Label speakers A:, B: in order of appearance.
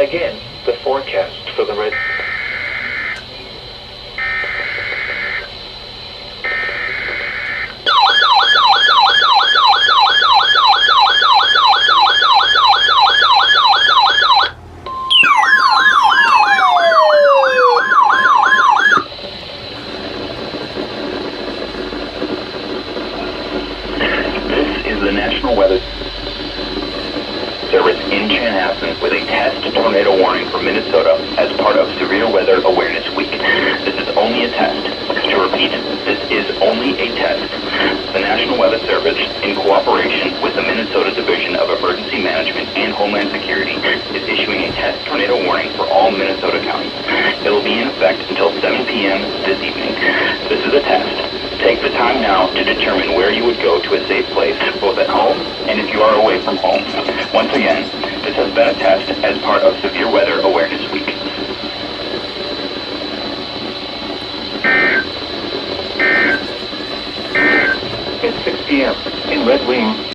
A: Again, the forecast for the red...
B: This is the National Weather Service in Chanhassen with a test tornado warning for Minnesota as part of Severe Weather Awareness Week. This is only a test. To repeat, this is only a test. The National Weather Service, in cooperation with the Minnesota Division of Emergency Management and Homeland Security, is issuing a test tornado warning for all Minnesota counties. It will be in effect until 7 p.m. this evening. This is a test. Take the time now to determine where you would go to a safe place, both at home and if you are away from home. Once again, this has been a test as part of Severe Weather Awareness Week.
A: At 6 p.m. in Red Wing,